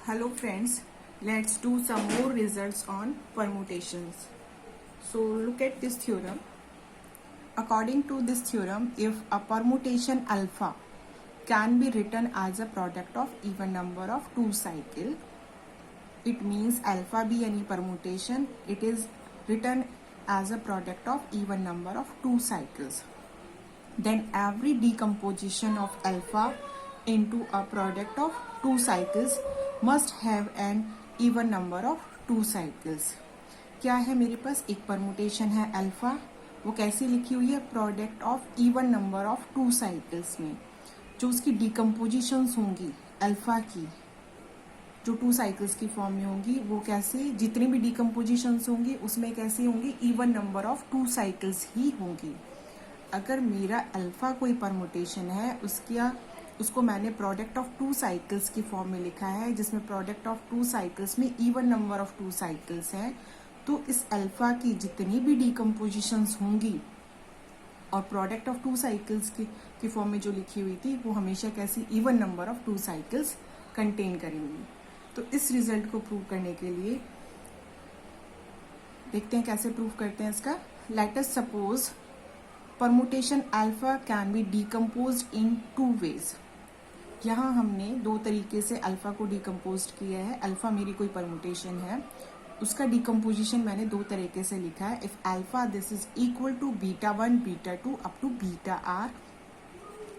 Hello friends, let's do some more results on permutations. So look at this theorem. According to this theorem, if a permutation alpha can be written as a product of even number of two cycles, it means alpha be any permutation, it is written as a product of even number of two cycles. Then every decomposition of alpha into a product of two cycles must have an even number of two cycles. क्या है मेरे पास एक permutation है alpha, वो कैसे लिखी हुई है? Product of even number of two cycles में जो उसकी डिकम्पोजिशंस होंगी अल्फा की, जो टू साइकिल्स की फॉर्म में होंगी, वो कैसे, जितनी भी डिकम्पोजिशंस होंगी उसमें कैसे होंगी? Even number of two cycles ही होंगी. अगर मेरा अल्फा कोई परमुटेशन है उसको मैंने प्रोडक्ट ऑफ टू साइकिल्स की फॉर्म में लिखा है, जिसमें प्रोडक्ट ऑफ टू साइकिल्स में even number of two cycles हैं, तो इस अल्फा की जितनी भी डिकम्पोजिशंस होंगी और प्रोडक्ट ऑफ टू साइकिल्स की फॉर्म में जो लिखी हुई थी वो हमेशा कैसी? Even number of two cycles contain करेंगी. तो इस रिजल्ट को प्रूव करने के लिए देखते हैं कैसे प्रूव करते हैं इसका. Let us suppose permutation alpha can be decomposed in two ways. यहाँ हमने दो तरीके से अल्फा को डिकम्पोज किया है. अल्फा मेरी कोई परमुटेशन है, उसका डिकम्पोजिशन मैंने दो तरीके से लिखा है. If alpha this is equal to beta 1 beta 2 up to beta R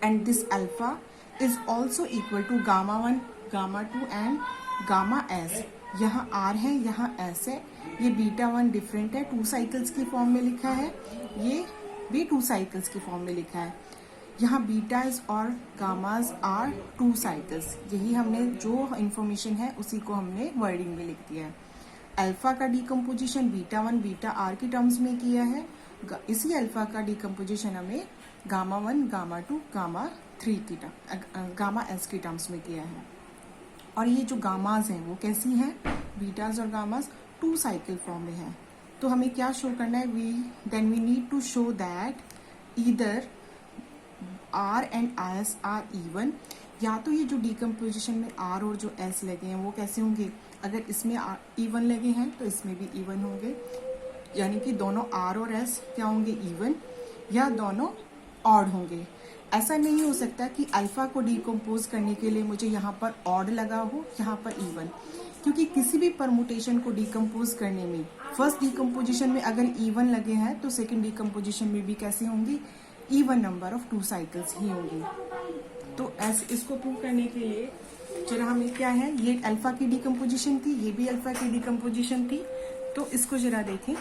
and this alpha is also equal to gamma 1 gamma 2 and gamma S. यहाँ आर है, यहाँ एस है. ये बीटा 1 डिफरेंट है, टू साइकिल्स की फॉर्म में लिखा है, ये भी टू साइकिल्स की फॉर्म में लिखा है. यहाँ बीटाज और गामाज आर टू साइकिल्स. यही हमने जो इंफॉर्मेशन है उसी को हमने वर्डिंग में लिख दिया है. अल्फा का डिकम्पोजिशन बीटा 1 बीटा आर की टर्म्स में किया है. इसी अल्फा का डिकम्पोजिशन हमें गामा 1 गामा 2 गामा 3 की गामा एस की टर्म्स में किया है. और ये जो गामाज हैं वो कैसी हैं? बीटाज और गामाज टू साइकिल फॉर्म में है. तो हमें क्या शो करना है? We need to show that either R and S are even. या तो ये जो डिकम्पोजिशन में आर और जो एस लगे हैं वो कैसे होंगे? अगर इसमें इवन लगे हैं तो इसमें भी इवन होंगे, यानी कि दोनों आर और एस क्या होंगे? इवन, या दोनों ऑड होंगे. ऐसा नहीं हो सकता कि अल्फा को डिकम्पोज करने के लिए मुझे यहाँ पर ऑड लगा हो, यहाँ पर इवन, क्योंकि किसी भी परमुटेशन को डिकम्पोज करने में फर्स्ट डिकम्पोजिशन में अगर इवन लगे हैं तो सेकंड डिकम्पोजिशन में भी कैसे होंगी? Even number of two cycles ही होंगी. तो ऐसे इसको प्रूव करने के लिए जरा हमें क्या है, ये अल्फा की डिकम्पोजिशन थी, ये भी अल्फा की डिकम्पोजिशन थी, तो इसको जरा देखें.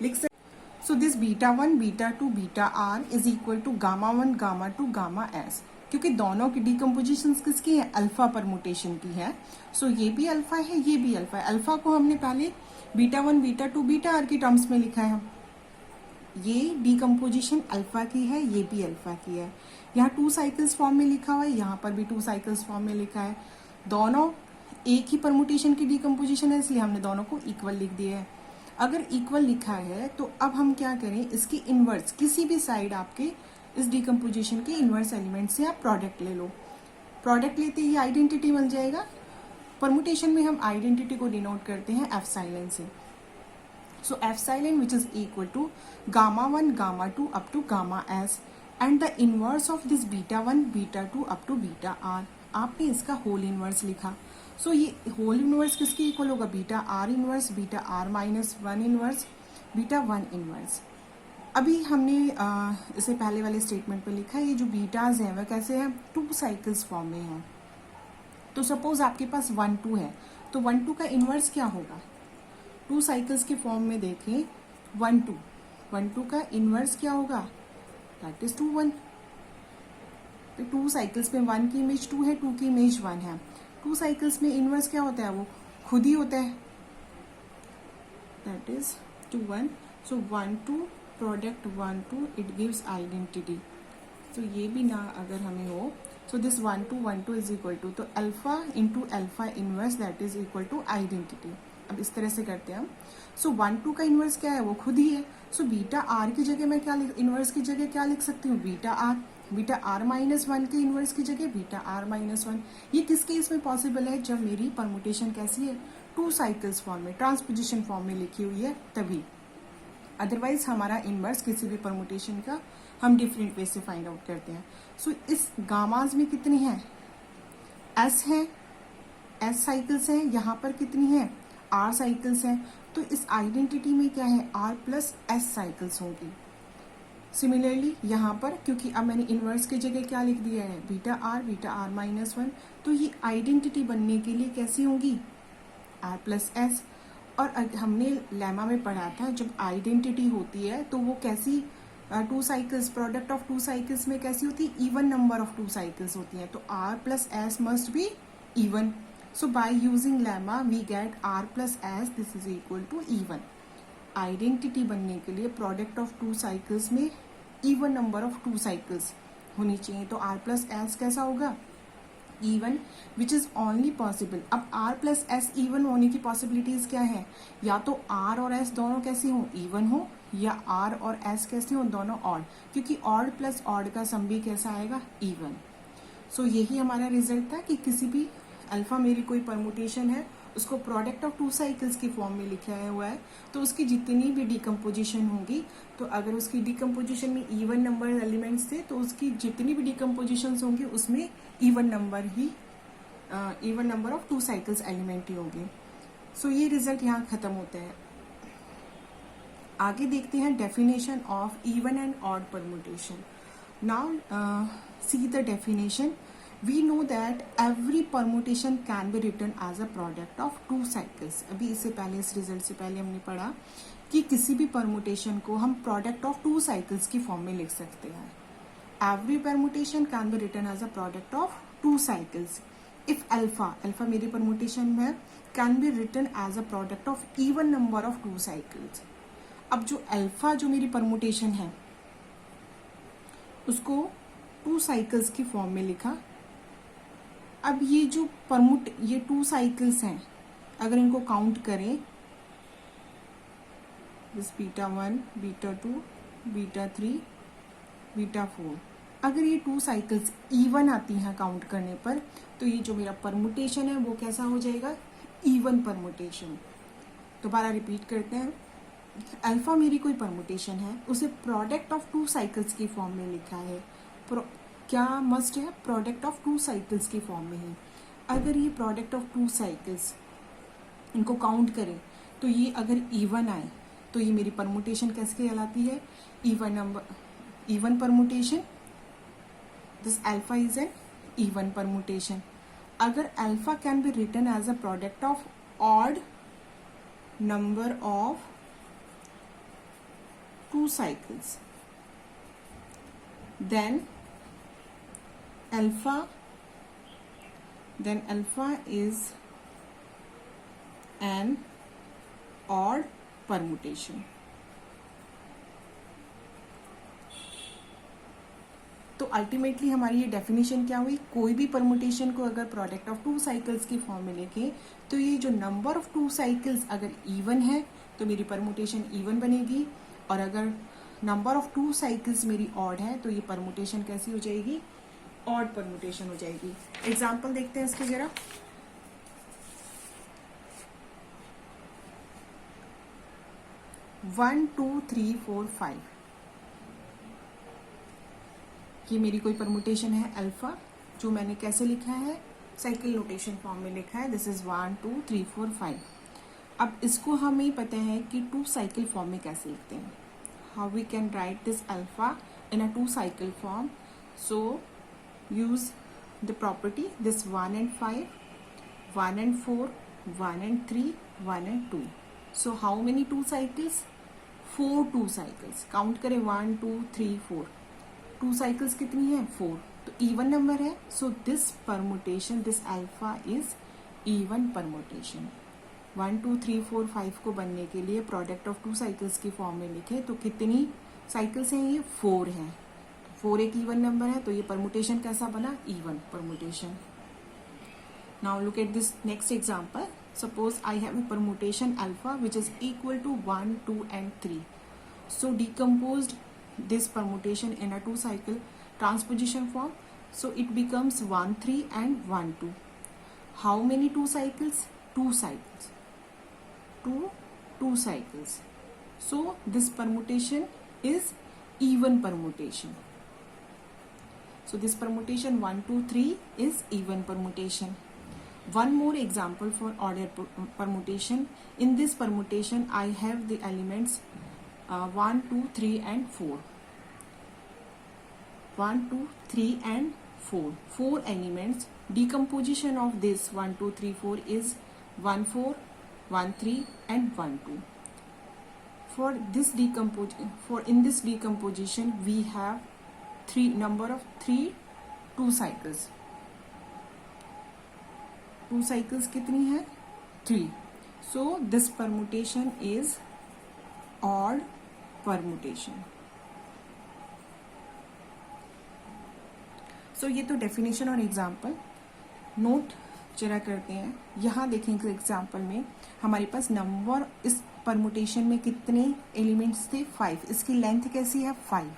लिख सकते. So this beta 1 beta 2 beta R is equal to gamma 1 gamma 2 gamma S, क्योंकि दोनों की डिकम्पोजिशन किसकी है? अल्फा परमुटेशन की है. सो ये भी अल्फा है, ये भी अल्फा है. अल्फा को हमने पहले बीटा 1 बीटा 2 बीटा आर की टर्म्स में लिखा है. ये डिकम्पोजिशन अल्फा की है, ये भी अल्फा की है. यहाँ टू साइकिल्स फॉर्म में लिखा हुआ है, यहाँ पर भी टू साइकिल्स फॉर्म में लिखा है. दोनों एक ही परमुटेशन की डिकम्पोजिशन है, इसलिए हमने दोनों को इक्वल लिख दिया है. अगर इक्वल लिखा है तो अब हम क्या करें? इसकी इनवर्स किसी भी साइड आपके इस डिकम्पोजिशन के इनवर्स एलिमेंट से आप प्रोडक्ट ले लो. प्रोडक्ट लेते ही आइडेंटिटी बन जाएगा. परमुटेशन में हम आइडेंटिटी को डिनोट करते हैं एप्सिलॉन से. So epsilon which is equal to gamma 1 gamma 2 up to gamma s and the inverse of this beta 1 beta 2 up to beta r. आपने इसका होल इनवर्स लिखा. सो ये होल इनवर्स किसके इक्वल होगा? Beta R inverse, beta R minus 1 inverse, beta 1 inverse. अभी हमने इसे पहले वाले स्टेटमेंट पे लिखा. ये जो बीटाज हैं वह कैसे हैं? टू साइकिल्स फॉर्म में हैं. तो सपोज आपके पास 1 2 है, तो 1 2 का इनवर्स क्या होगा? टू साइकिल्स के फॉर्म में देखें 1 2 का इनवर्स क्या होगा? That is 2 1. तो टू साइकिल्स में 1 की इमेज 2 है, 2 की इमेज 1 है. टू साइकिल्स में इनवर्स क्या होता है? वो खुद ही होता है, that is 2 1. So 1 2 product 1 2 it gives identity. तो ये भी ना अगर हमें हो, so this 1 2 is equal to, तो alpha into alpha inverse that is equal to identity. अब इस तरह से करते हैं हम. सो 1 2 का इनवर्स क्या है? वो खुद ही है. सो बीटा आर की जगह मैं क्या इनवर्स की जगह क्या लिख सकती हूँ? Beta R. Beta R minus one के इनवर्स की जगह बीटा आर माइनस वन। ये किस केस में पॉसिबल है? जब मेरी परमुटेशन कैसी है, 2 साइकिल्स फॉर्म में, ट्रांसपोजिशन फॉर्म में लिखी हुई है तभी। अदरवाइज हमारा इनवर्स किसी भी परमुटेशन का हम डिफरेंट वे से फाइंड आउट करते हैं। सो इस गामाज में कितनी है? एस है, एस साइकिल्स हैं। यहाँ पर कितनी है? आर साइकिल्स हैं। तो इस आइडेंटिटी में क्या है? आर प्लस एस साइकिल्स होंगी। सिमिलरली यहाँ पर, क्योंकि अब मैंने इनवर्स की जगह क्या लिख दिया है? Beta R minus one. तो ये आइडेंटिटी बनने के लिए कैसी होंगी? R plus S. और हमने लेमा में पढ़ा था जब आइडेंटिटी होती है तो वो कैसी, 2 साइकिल्स, प्रोडक्ट ऑफ 2 साइकिल्स में कैसी होती है? इवन नंबर ऑफ 2 साइकिल्स होती हैं। तो R plus S must be even. So by using lemma we get r plus s, this is equal to even. Identity बनने के लिए प्रोडक्ट ऑफ 2 साइकिल्स में इवन नंबर ऑफ 2 साइकिल्स होनी चाहिए। तो r प्लस एस कैसा होगा? Even, which is only possible. अब r प्लस एस इवन होने की पॉसिबिलिटीज क्या है? या तो r और s दोनों कैसे हो? इवन हो, या r और s कैसे हो? दोनों ऑड, क्योंकि ऑड प्लस ऑड का सम भी कैसा आएगा? इवन। सो यही हमारा रिजल्ट था कि किसी भी अल्फा मेरी कोई परमुटेशन है, उसको प्रोडक्ट ऑफ 2 साइकिल्स की फॉर्म में लिखा हुआ है, तो उसकी जितनी भी डिकम्पोजिशन होगी, तो अगर उसकी डिकम्पोजिशन में इवन नंबर एलिमेंट्स थे तो उसकी जितनी भी डिकम्पोजिशंस होंगी उसमें even number of 2 cycles element ही होंगे। सो ये रिजल्ट यहाँ खत्म होता है। आगे देखते हैं definition of even and odd permutation. Now see the definition. We know that every permutation can be written as a product of 2 cycles. अभी इससे पहले, इस रिजल्ट से पहले हमने पढ़ा कि किसी भी परमुटेशन को हम प्रोडक्ट ऑफ 2 साइकिल्स की फॉर्म में लिख सकते हैं। Every permutation can be written as a product of 2 cycles. If alpha मेरी परमुटेशन में can be written as a product of even number of 2 cycles. अब जो अल्फा जो मेरी परमुटेशन है उसको 2 साइकिल्स की फॉर्म में लिखा। अब ये जो ये 2 साइकिल्स हैं, अगर इनको काउंट करें, this beta 1, beta 2, beta 3, beta 4, अगर ये 2 साइकिल्स इवन आती हैं काउंट करने पर, तो ये जो मेरा परमुटेशन है वो कैसा हो जाएगा? Even permutation. दोबारा रिपीट करते हैं। अल्फा मेरी कोई परमुटेशन है, उसे प्रोडक्ट ऑफ 2 साइकिल्स की फॉर्म में लिखा है। क्या मस्ट है? प्रोडक्ट ऑफ 2 साइकिल्स की फॉर्म में है। अगर ये प्रोडक्ट ऑफ 2 साइकिल्स इनको काउंट करें तो ये अगर इवन आए तो ये मेरी परमुटेशन कैसे कहलाती है? Even permutation. This alpha is an even permutation. अगर alpha can be written as a product of odd number of 2 cycles, then alpha is an odd permutation. तो अल्टीमेटली हमारी ये डेफिनेशन क्या हुई? कोई भी परमुटेशन को अगर प्रोडक्ट ऑफ 2 साइकिल्स की फॉर्म में लेके, तो ये जो नंबर ऑफ 2 साइकिल्स अगर इवन है तो मेरी परमुटेशन इवन बनेगी, और अगर नंबर ऑफ 2 साइकिल्स मेरी ऑड है तो ये परमुटेशन कैसी हो जाएगी? ऑड परमुटेशन हो जाएगी। एग्जाम्पल देखते हैं इसके जरा। वन, 2, 3, 4, 5, ये मेरी कोई परमुटेशन है अल्फा, जो मैंने कैसे लिखा है? साइकिल नोटेशन फॉर्म में लिखा है। This is 1, 2, 3, 4, 5। अब इसको हमें पता है कि 2 साइकिल फॉर्म में कैसे लिखते हैं। How we can write this alpha in a 2 cycle form? So use the property this 1 and 5, 1 and 4, 1 and 3, 1 and 2. So how many 2 cycles? 4 2 cycles. Count करें 1, 2, 3, 4. 2 cycles कितनी है? 4. तो even number है. So this permutation, this alpha is even permutation. 1, 2, 3, 4, 5 को बनने के लिए product of 2 cycles की फॉर्म में लिखे तो कितनी cycles हैं? ये 4 हैं। 4 एक इवन नंबर है तो ये परमुटेशन कैसा बना? Even permutation. Now look at this next example. Suppose I have a permutation alpha which is equal to 1, 2 and 3. So decomposed this permutation in a 2 cycle transposition form, so it becomes 1 3 and 1 2. How many 2 cycles? 2 cycles. 2 cycles. So this permutation is even permutation. So this permutation 1 2 3 is even permutation. One more example for ordered permutation. In this permutation I have the elements 1 2 3 and 4. 1 2 3 and 4. 4 elements. Decomposition of this 1 2 3 4 is 1 4 1 3 and 1 2. In this decomposition we have number of 3 2 cycles. 2 cycles कितनी है? 3. So this permutation is odd permutation. So ये तो definition और example. Note जरा करते हैं. यहाँ देखेंगे एग्जाम्पल में हमारे पास नंबर इस परमुटेशन में कितने एलिमेंट्स थे? 5. इसकी लेंथ कैसी है? 5.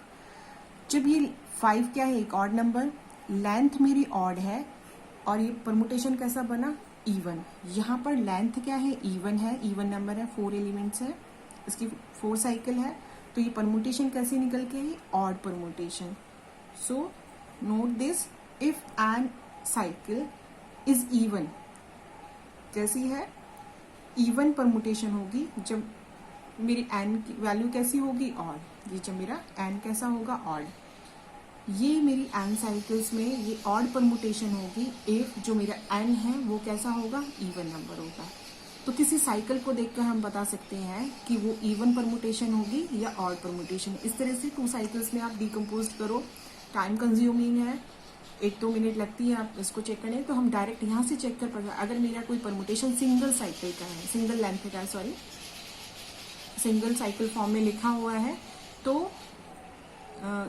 जब ये 5 क्या है? एक ऑड नंबर, लेंथ मेरी ऑड है और ये परमुटेशन कैसा बना? इवन. यहाँ पर लेंथ क्या है? इवन है, इवन नंबर है, 4 एलिमेंट्स है, इसकी 4 साइकिल है, तो ये परमुटेशन कैसे निकल के आई? Odd permutation. So note this, if n cycle is even, कैसी है? इवन परमुटेशन होगी जब मेरी एन की वैल्यू कैसी होगी? ऑड. ये जब मेरा एन कैसा होगा? ऑड. ये मेरी एन साइकिल्स में ये ऑड परमुटेशन होगी इफ जो मेरा एन है वो कैसा होगा? इवन नंबर होगा. तो किसी साइकिल को देखकर हम बता सकते हैं कि वो इवन परमुटेशन होगी या ऑड परमुटेशन. इस तरह से 2 साइकिल्स में आप डिकम्पोज करो. टाइम कंज्यूमिंग है, 1-2 मिनट लगती है आप इसको चेक करने. तो हम डायरेक्ट यहाँ से चेक कर पाएंगे. अगर मेरा कोई परमुटेशन सिंगल साइकिल का है, सिंगल लेंथ का है, सॉरी, सिंगल साइकिल फॉर्म में लिखा हुआ है, तो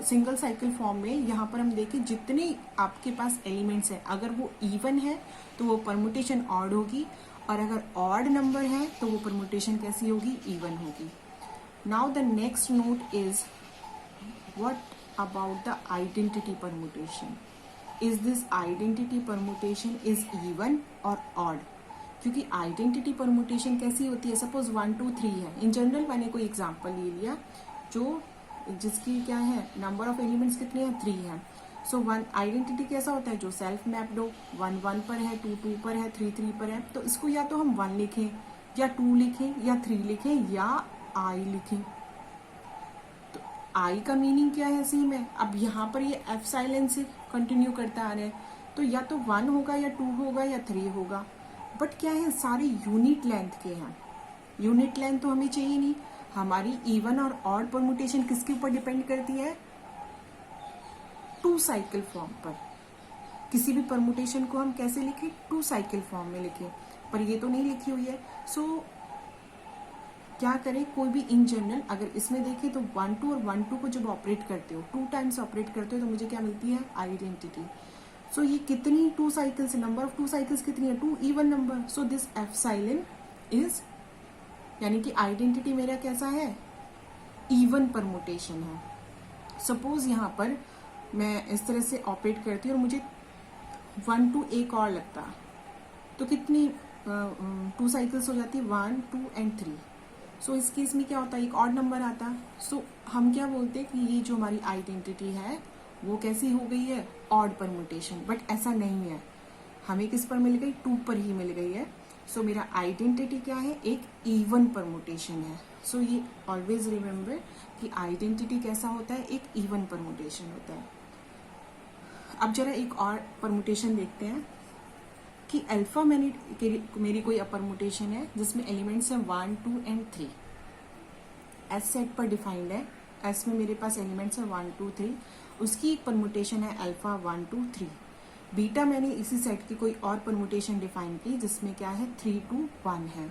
सिंगल साइकिल फॉर्म में यहाँ पर हम देखें जितने आपके पास एलिमेंट्स है, अगर वो इवन है तो वो परमुटेशन ऑड होगी, और अगर ऑड नंबर है तो वो परमुटेशन कैसी होगी? इवन होगी. Now the next note is what about the identity permutation. Is this identity permutation is even और ऑड? क्योंकि आइडेंटिटी परमुटेशन कैसी होती है? सपोज 1 2 3 है. इन जनरल मैंने कोई एग्जांपल ले लिया जो जिसकी क्या है? नंबर ऑफ एलिमेंट्स कितने हैं? 3 है. सो 1 आइडेंटिटी कैसा होता है? जो सेल्फ मैप्ड हो. 1 1 पर है, 2 2 पर है, 3 3 पर है. तो इसको या तो हम 1 लिखें या 2 लिखें या 3 लिखें या आई लिखें. तो आई का मीनिंग क्या है? सेम है. अब यहाँ पर ये एफ साइलेंस से कंटिन्यू करता आ रहा है, तो या तो 1 होगा या 2 होगा या 3 होगा. बट क्या है? सारे यूनिट लेंथ के हैं. यूनिट लेंथ तो हमें चाहिए नहीं. हमारी इवन और ऑड परमुटेशन किसके ऊपर डिपेंड करती है? 2 साइकिल फॉर्म पर. किसी भी परमुटेशन को हम कैसे लिखें? 2 साइकिल फॉर्म में लिखें. पर ये तो नहीं लिखी हुई है. सो क्या करें? कोई भी इन जनरल अगर इसमें देखें तो 1 2 और 1 2 को जब ऑपरेट करते हो, 2 टाइम्स ऑपरेट करते हो, तो मुझे क्या मिलती है? आइडेंटिटी. सो ये कितनी 2 साइकिल्स, नंबर ऑफ 2 साइकिल्स कितनी है? 2 इवन नंबर. सो दिस एफ साइलेन इज, यानी कि आइडेंटिटी मेरा कैसा है? इवन परमुटेशन है. सपोज यहाँ पर मैं इस तरह से ऑपरेट करती हूँ और मुझे 1 2 एक और लगता, तो कितनी 2 साइकिल्स हो जाती? 1 2 एंड 3. सो इस केस में क्या होता है? एक ऑड नंबर आता. सो हम क्या बोलते हैं कि ये जो हमारी आइडेंटिटी है वो कैसी हो गई है? Odd permutation. बट ऐसा नहीं है. हमें किस पर मिल गई? 2 पर ही मिल गई है. सो मेरा आइडेंटिटी क्या है? एक इवन परमुटेशन है. सो ये ऑलवेज रिमेम्बर कि आइडेंटिटी कैसा होता है? एक इवन परमुटेशन होता है. अब जरा एक और परमुटेशन देखते हैं कि अल्फा मेरी कोई परमुटेशन है जिसमें एलिमेंट्स हैं 1 2 एंड 3. एस सेट पर डिफाइंड है. एस में मेरे पास एलिमेंट्स हैं 1 2 3. उसकी एक परमुटेशन है अल्फा 1 2 3. बीटा मैंने इसी सेट की कोई और परमुटेशन डिफाइन की जिसमें क्या है? 3 2 1 है.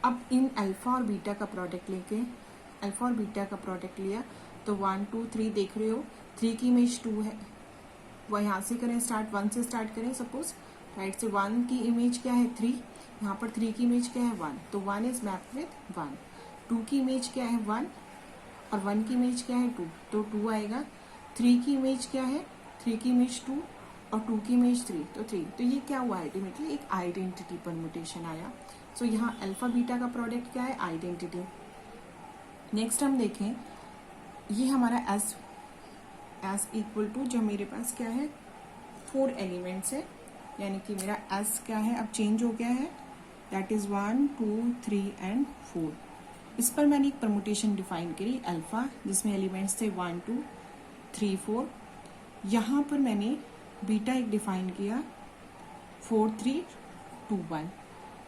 अब इन अल्फा और बीटा का प्रोडक्ट लेके, अल्फा और बीटा का प्रोडक्ट लिया तो 1 2 3 देख रहे हो. 3 की इमेज 2 है, वह यहाँ से करें स्टार्ट, 1 से स्टार्ट करें. सपोज राइट से 1 की इमेज क्या है? 3. यहाँ पर 3 की इमेज क्या है? 1. तो 1 इज मैप्ड विथ 1. 2 की इमेज क्या है? 1. और 1 की इमेज क्या है? 2. तो 2 आएगा. 3 की इमेज क्या है, 3 की इमेज 2 और 2 की इमेज 3, तो 3, तो ये क्या हुआ, अल्टीमेटली एक आइडेंटिटी परमुटेशन आया। सो यहाँ अल्फा बीटा का प्रोडक्ट क्या है, आइडेंटिटी। नेक्स्ट हम देखें, ये हमारा एस इक्वल टू, जो मेरे पास क्या है 4 एलिमेंट्स है, यानी कि मेरा एस क्या है अब चेंज हो गया है, दैट इज 1 2 3 एंड 4। इस पर मैंने एक परमुटेशन डिफाइन करी अल्फा, जिसमें एलिमेंट्स थे 1 2 3 4। यहाँ पर मैंने बीटा एक डिफाइन किया 4 3 2 1।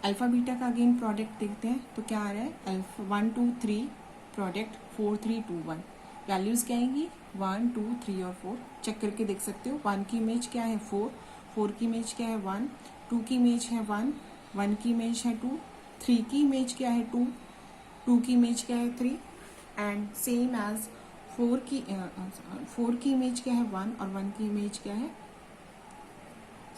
अल्फा बीटा का अगेन प्रोडक्ट देखते हैं तो क्या आ रहा है, अल्फा 1 2 3 प्रोडक्ट 4 3 2 1। वैल्यूज क्या आएंगी 1 2 3 और 4, चेक करके देख सकते हो। 1 की इमेज क्या है 4, 4 की इमेज क्या है 1, 2 की इमेज है 1, 1 की इमेज है 2, 3 की इमेज क्या है 2, 2 की इमेज क्या है 3, एंड सेम एज 4 की इमेज क्या है 1 और 1 की इमेज क्या है,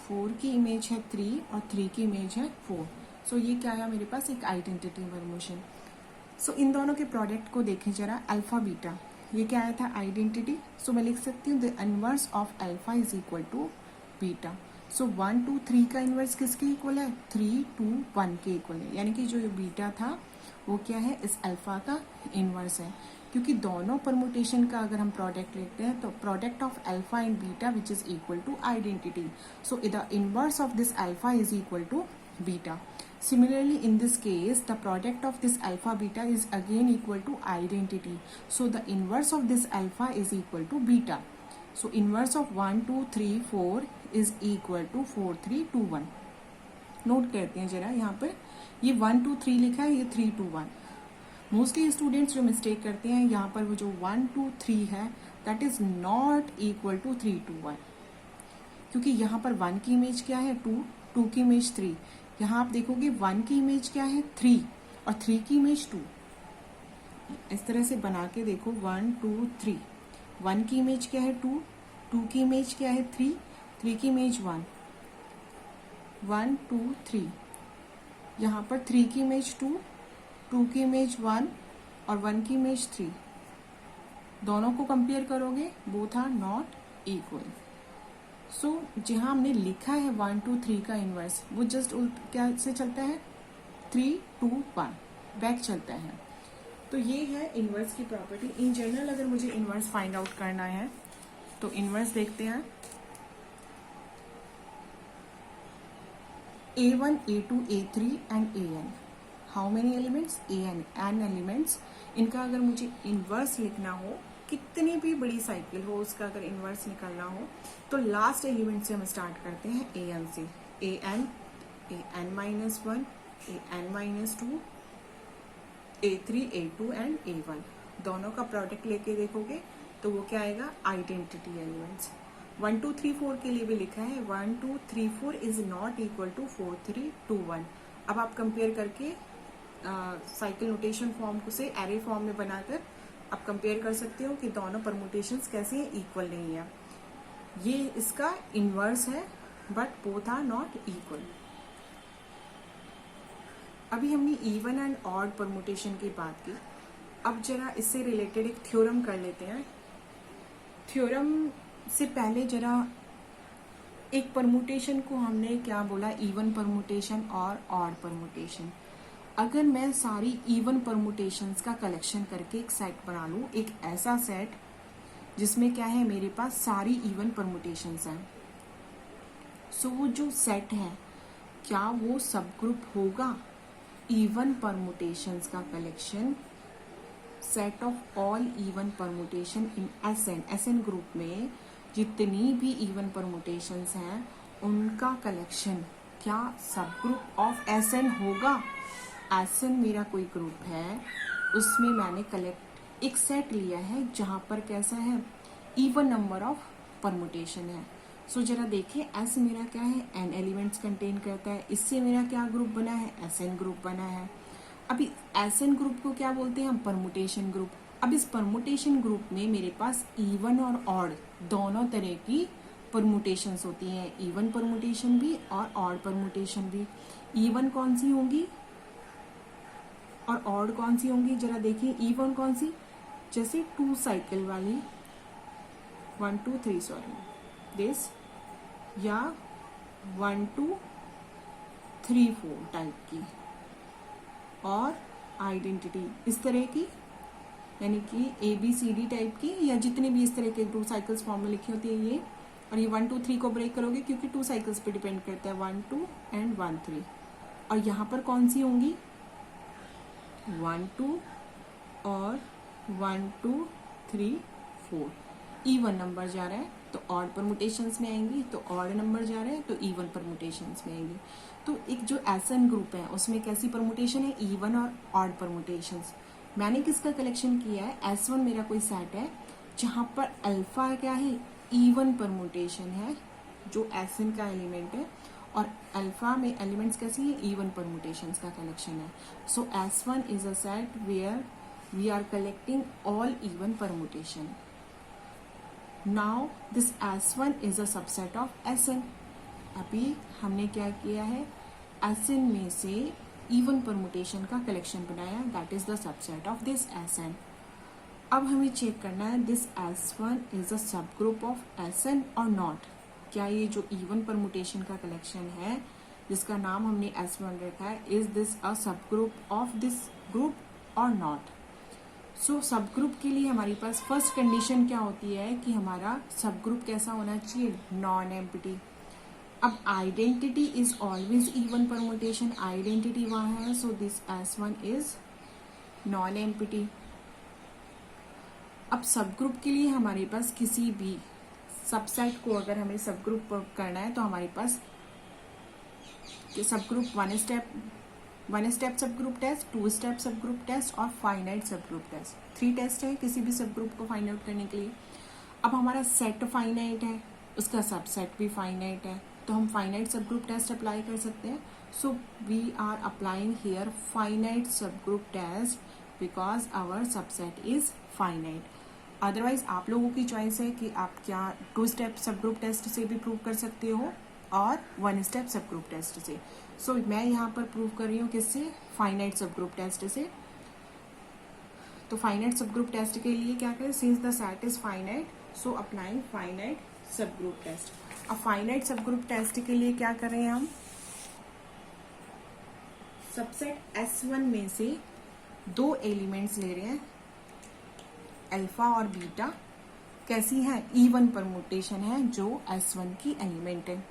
4 की इमेज है 3 और 3 की इमेज है 4। सो ये क्या आया मेरे पास, एक आइडेंटिटी परमुटेशन। सो इन दोनों के प्रोडक्ट को देखें जरा, अल्फा बीटा, ये क्या आया था, आइडेंटिटी। सो मैं लिख सकती हूँ the inverse of alpha is equal to beta. So 1 2 3 का इनवर्स किसके इक्वल है, 3 2 1 के इक्वल है, यानी कि जो ये बीटा था वो क्या है, इस अल्फा का इनवर्स है। क्योंकि दोनों परमुटेशन का अगर हम प्रोडक्ट लेते हैं तो product of alpha and beta which is equal to identity. So the inverse of this alpha is equal to beta. Similarly, in this case, the product of this alpha beta is again equal to identity. So the inverse of this alpha is equal to beta. So inverse of 1 2 3 4 is equal to 4 3 2 1. Note करते हैं जरा, यहाँ पर ये 1 2 3 लिखा है, ये 3 2 1। Mostly students जो मिस्टेक करते हैं, यहाँ पर वो जो 1 2 3 है that is not equal to 3 2 1, क्योंकि यहाँ पर 1 की इमेज क्या है 2, 2 की इमेज 3। यहाँ आप देखोगे 1 की इमेज क्या है 3 और 3 की इमेज 2। इस तरह से बना के देखो 1 2 3, 1 की इमेज क्या है 2, 2 की इमेज क्या है 3, 3 की इमेज 1, 1 2 3। यहाँ पर 3 की इमेज 2, 2 की इमेज 1 और 1 की इमेज 3। दोनों को कंपेयर करोगे, बोथ आर नॉट इक्वल। सो जहाँ हमने लिखा है 1 2 3 का इनवर्स, वो जस्ट क्या से चलता है 3 2 1 बैक चलता है। तो ये है इनवर्स की प्रॉपर्टी। इन जनरल अगर मुझे इनवर्स फाइंड आउट करना है तो इनवर्स देखते हैं, A1 A2 A3 and AN। How many elements, n elements. इनका अगर मुझे इनवर्स लिखना हो, कितनी भी बड़ी साइकिल हो उसका अगर इनवर्स निकालना हो, तो लास्ट एलिमेंट से हम स्टार्ट करते हैं AN से। AN -1, AN -2, A3 A2 and A1। दोनों का प्रोडक्ट लेके देखोगे तो वो क्या आएगा, आइडेंटिटी एलिमेंट्स। 1 2 3 4 के लिए भी लिखा है 1 2 3 4 इज नॉट इक्वल टू 4 3 2 1। अब आप कंपेयर करके साइकिल नोटेशन फॉर्म को से एरे फॉर्म में बनाकर आप कंपेयर कर सकते हो कि दोनों परमुटेशंस कैसे हैं, इक्वल नहीं है। ये इसका इनवर्स है but both are not equal. अभी हमने इवन एंड ऑड परमुटेशन की बात की, अब जरा इससे रिलेटेड एक थ्योरम कर लेते हैं। थ्योरम से पहले जरा एक परमुटेशन को हमने क्या बोला, इवन परमुटेशन और ऑड परमुटेशन। अगर मैं सारी इवन परमुटेशंस का कलेक्शन करके एक सेट बना लूं, एक ऐसा सेट जिसमें क्या है मेरे पास सारी इवन परमुटेशंस हैं, सो वो जो सेट है क्या वो सब ग्रुप होगा, इवन परमुटेशंस का collection, set of all even permutation in SN group में जितनी भी इवन परमुटेशंस हैं उनका कलेक्शन क्या सब ग्रुप ऑफ एसएन होगा। एसएन मेरा कोई ग्रुप है, उसमें मैंने कलेक्ट एक सेट लिया है जहां पर कैसा है, इवन नंबर ऑफ परमुटेशन है। सो जरा देखिए, एस मेरा क्या है, एन एलिमेंट्स कंटेन करता है, इससे मेरा क्या ग्रुप बना है, एसएन ग्रुप बना है। अभी एसएन ग्रुप को क्या बोलते हैं हम, परमुटेशन ग्रुप। अब इस परमुटेशन ग्रुप में मेरे पास इवन और ऑड दोनों तरह की परमुटेशंस होती हैं, इवन परमुटेशन भी और ऑड परमुटेशन भी। इवन कौन सी होंगी और ऑड कौन सी होंगी, जरा देखिए। इवन कौन सी, जैसे 2 साइकिल वाली 1 2 3 सॉरी दिस, या 1 2 3 4 टाइप की, और आइडेंटिटी इस तरह की, यानी कि ABCD टाइप की, या जितने भी इस तरह के 2 साइकिल्स फॉर्म में लिखी होती है ये, और ये 1 2 3 को ब्रेक करोगे क्योंकि 2 साइकिल्स पे डिपेंड करता है, 1 2 एंड 1 3, और यहाँ पर कौन सी होंगी 1 2 और 1 2 3 4, इवन नंबर जा रहा है तो ऑड परमुटेशंस में आएंगी, तो ऑड नंबर जा रहा है तो इवन परमुटेशंस में आएंगी। तो एक जो SN ग्रुप है उसमें कैसी परमुटेशन है, इवन और ऑड परमुटेशंस। मैंने किसका कलेक्शन किया है, S1 मेरा कोई सेट है जहां पर अल्फा क्या है, इवन परमुटेशन है जो SN का एलिमेंट है, और अल्फा में एलिमेंट्स कैसी है, इवन परमुटेशंस का कलेक्शन है। So S1 is a set where we are collecting all even permutation. Now this S1 is a subset of SN। अभी हमने क्या किया है, SN में से इवन परमुटेशन का कलेक्शन बनाया, that is the subset of this SN। अब हमें चेक करना है दिस S1 इज अ सब ग्रुप ऑफ SN और नॉट। क्या ये जो इवन परमुटेशन का कलेक्शन है जिसका नाम हमने S1 रखा है, इज दिस अ सब ग्रुप ऑफ दिस ग्रुप और नॉट। सो सब ग्रुप के लिए हमारे पास फर्स्ट कंडीशन क्या होती है कि हमारा सब ग्रुप कैसा होना चाहिए, नॉन एम्प्टी। अब identity is always even permutation, identity वहां है, so this S1 is non empty. अब सब ग्रुप के लिए हमारे पास किसी भी सबसेट को अगर हमें सब ग्रुप करना है तो हमारे पास सब ग्रुप वन स्टेप सब ग्रुप टेस्ट, 2 स्टेप सब ग्रुप टेस्ट और finite subgroup test, 3 test है किसी भी सब ग्रुप को फाइंड आउट करने के लिए। अब हमारा सेट फाइनाइट है, उसका सबसेट भी फाइनाइट है, तो हम finite subgroup test apply कर सकते हैं। So we are applying here finite subgroup test because our subset is finite. Otherwise आप लोगों की चॉइस है कि आप क्या 2 स्टेप सब ग्रुप टेस्ट से भी प्रूव कर सकते हो और 1 स्टेप सब ग्रुप टेस्ट से। सो मैं यहाँ पर प्रूव कर रही हूँ किससे, फाइनाइट सब ग्रुप टेस्ट से। तो फाइनाइट सब ग्रुप टेस्ट के लिए क्या करें, since the set is finite, so applying finite subgroup test. अब फाइनाइट सब ग्रुप टेस्ट के लिए क्या कर रहे हैं हम, सबसेट S1 में से 2 एलिमेंट्स ले रहे हैं, अल्फा और बीटा, कैसी है, इवन परमुटेशन है जो S1 की एलिमेंट है।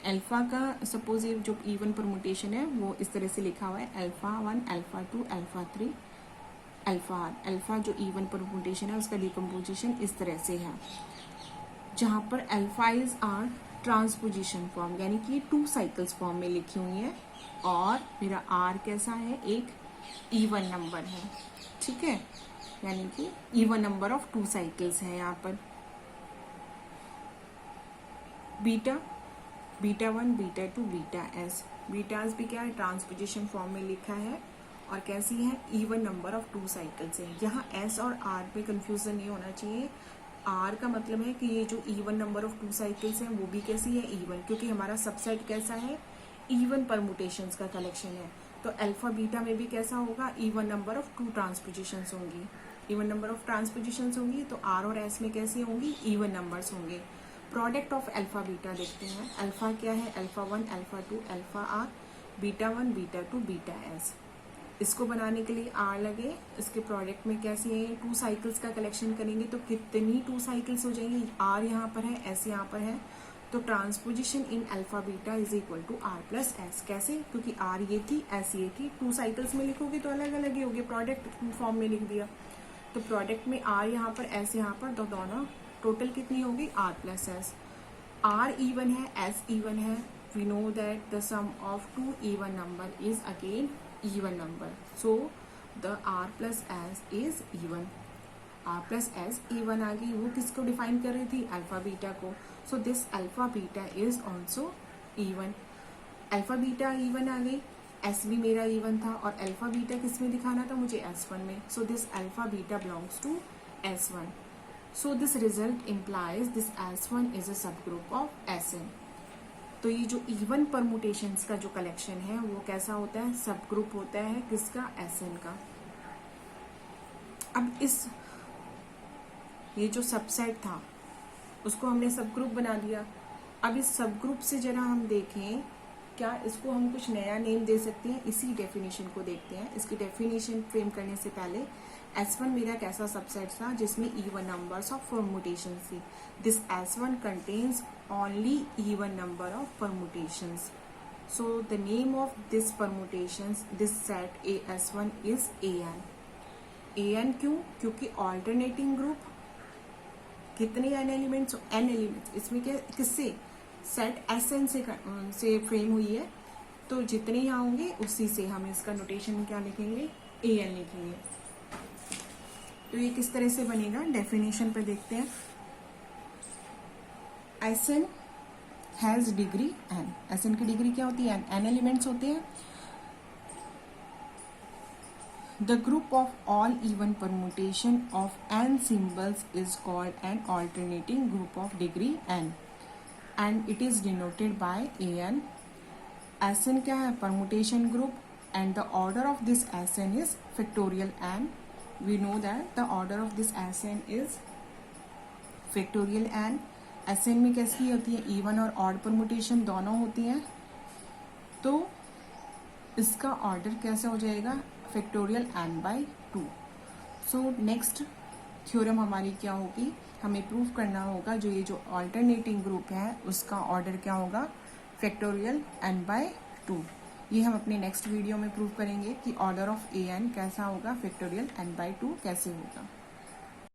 अल्फा का सपोज ये जो इवन परमुटेशन है वो इस तरह से लिखा हुआ है, alpha 1 alpha 2 alpha 3 alpha r. Alpha जो इवन परमुटेशन है उसका डिकम्पोजिशन इस तरह से है, जहां पर alpha is r transposition form, यानी कि 2 साइकिल्स फॉर्म में लिखी हुई है, और मेरा आर कैसा है, एक इवन नंबर है, ठीक है, यानी कि इवन नंबर ऑफ 2 साइकिल्स है यहाँ पर। Beta 1 beta 2 beta S, betas भी क्या है, ट्रांसपोजिशन फॉर्म में लिखा है, और कैसी है, इवन नंबर ऑफ 2 साइकिल्स है। यहाँ एस और आर पे कंफ्यूजन नहीं होना चाहिए। आर का मतलब है कि ये जो इवन नंबर ऑफ 2 साइकिल्स हैं वो भी कैसी है, इवन, क्योंकि हमारा सबसेट कैसा है, इवन परमुटेशंस का कलेक्शन है। तो अल्फा बीटा में भी कैसा होगा, इवन नंबर ऑफ 2 ट्रांसपोजिशंस होंगी, इवन नंबर ऑफ ट्रांसपोजिशंस होंगी, तो आर और एस में कैसी होंगी, इवन नंबर्स होंगे। प्रोडक्ट ऑफ अल्फा बीटा देखते हैं, अल्फा क्या है, alpha 1 alpha 2 alpha r, beta 1 beta 2 beta s. इसको बनाने के लिए आर लगे, इसके प्रोडक्ट में कैसे है, 2 साइकिल्स का कलेक्शन करेंगे तो कितनी 2 साइकिल्स हो जाएंगी, आर यहाँ पर है, एस यहाँ पर है, तो transposition in alpha beta is equal to r plus s. कैसे, क्योंकि आर ये थी, एस ये थी, 2 साइकिल्स में लिखोगे तो अलग अलग ही होगी, प्रोडक्ट फॉर्म में लिख दिया, तो प्रोडक्ट में आर यहाँ पर, एस यहाँ पर, तो दोनों टोटल कितनी होगी, R plus S. Are even है, एस इवन है, we know that the sum of 2 even number is again even number, so the R plus S is even. R plus S even आ गई, वो किसको define कर रही थी, alpha beta को, so this alpha beta is also even. Alpha beta even आ गई, एस भी मेरा इवन था, और अल्फा बीटा किस में दिखाना था मुझे, S1 में, so this alpha beta belongs to S1। So this result implies this S1 is a subgroup of Sn। तो ये जो इवन परमुटेशंस का जो कलेक्शन है वो कैसा होता है, सब ग्रुप होता है किसका, Sn का। अब इस ये जो सबसेट था उसको हमने सब ग्रुप बना दिया। अब इस सब ग्रुप से जरा हम देखें क्या इसको हम कुछ नया नेम दे सकते हैं। इसी डेफिनेशन को देखते हैं। इसकी डेफिनेशन फ्रेम करने से पहले S1 मेरा एक ऐसा सबसेट था जिसमें इवन नंबर्स ऑफ परमुटेशन थी। This S1 contains only even number of permutations. So the name of this permutations, this set AS1 is AN. AN क्यों? क्योंकि alternating group कितने n एलिमेंट्स? n elements. इसमें क्या किससे? Set SN से frame हुई है, तो जितने यहाँ होंगे उसी से हम इसका नोटेशन क्या लिखेंगे? AN लिखेंगे। तो ये किस तरह से बनेगा? डेफिनेशन पे देखते हैं। SN has degree n। SN की डिग्री क्या होती है? n एलिमेंट्स होते हैं। The group of all even permutation of n symbols is called an alternating group of degree n and it is denoted by an। SN क्या है? Permutation group and the order of this SN is factorial n। We know that the order of this SN is factorial n। SN में कैसी होती है? Even और odd permutation दोनों होती हैं, तो इसका ऑर्डर कैसे हो जाएगा? Factorial n/2। So next theorem हमारी क्या होगी? हमें प्रूव करना होगा जो ये जो ऑल्टरनेटिंग ग्रुप है उसका ऑर्डर क्या होगा? Factorial n/2। ये हम अपने नेक्स्ट वीडियो में प्रूव करेंगे कि ऑर्डर ऑफ AN कैसा होगा, फैक्टोरियल n/2 कैसे होगा।